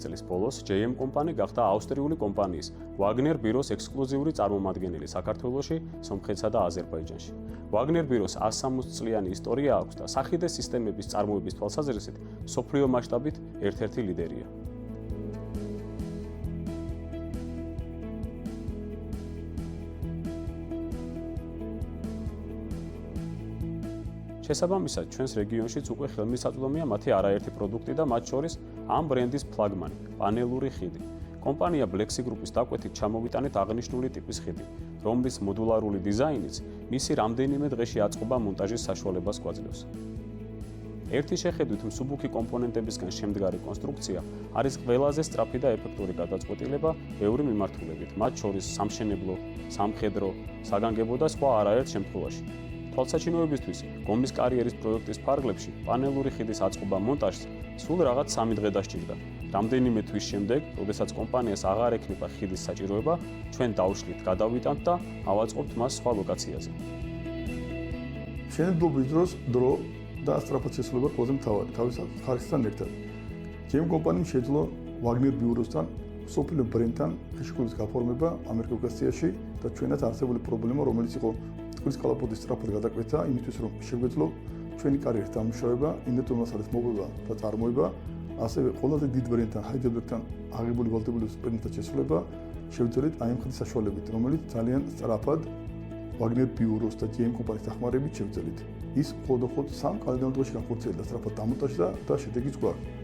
წლის ბოლოს JM კომპანი გახდა ავსტრიული კომპანიის Wagner ბიროს ექსკლუზიური წარმომადგენელი საქართველოში, სომხეთსა და აზერბაიჯანში. Wagner ბიროს 160 წლიანი ისტორია აქვს და სახიდე სისტემების წარმოების თვალსაზრისით მსოფლიო მასშტაბით ერთ-ერთი ლიდერია. შესაბამისად, ჩვენს რეგიონშიც უკვე ხელმისაწვდომია მათი არაერთი პროდუქტი და მათ შორის ამ ბრენდის ფლაგმანი, პანელური ხიდი. კომპანია Blexi Group-ის დაკვეთით ჩამოვიტანეთ აღნიშნული ტიპის ხიდი, რომლის მოდულარული დიზაინიც მისი რამდენიმე დღეში აწყობა მონტაჟის საშუალებას გვაძლევს. ერთი შეხედვით მსუბუქი კომპონენტებისგან შემდგარი კონსტრუქცია არის ყველაზე სწრაფი და ეფექტური გადაწყვეტილება ბევრი მიმართულებით, მათ შორის სამშენებლო, სამხედრო, საგანგებო და სხვა არაერთ შემთხვევაში. თვალსაჩინოებისთვის გომის კარიერის პროექტის ფარგლებში პანელური ხიდის აწყობა მონტაჟს სულ რაღაც 3 დღე დასჭირდა. რამდენიმე თვის შემდეგ, როდესაც კომპანიას აღარ ექნება ხიდის საჭიროება, ჩვენ დავშლით, გადავიტანთ და ავაწყობთ მას სხვა ლოკაციაზე. მშენებლობის დროს დრო და სწრაფად შესრულება ყველაზე მთავარი, თავის ხარისხთან ერთად. JM კომპანიამ შეძლო Wagner ბიუროსთან, მსოფლიო ბრენდთან ხელშეკრულების გაფორმება ამერიკაში და ჩვენაც არსებული პრობლემა, რომელიც იყო წყლის კალაპოტის სწრაფად გადაკვეთა, იმისთვის რომ შეგვეძლო ჩვენი კარიერის დამუშავება, ინდუსტრიულ მასალების მოპოვება და წარმოება, ასევე ყველაზე დიდ ბრენდთან, Heidelberg-თან აღებული ვალდებულების ბრენდთან შესრულება, შევძელით აი ამ ხდის საშუალებით, რომელიც ძალიან სწრაფად Wagner ბიუროს და JM კომპანიის დახმარებით შევძელით. ის მხოლოდ 3 კალენდარ დღეში განხორციელდა, სწრაფად დამონტაჟდა და შედეგიც გვაქვს.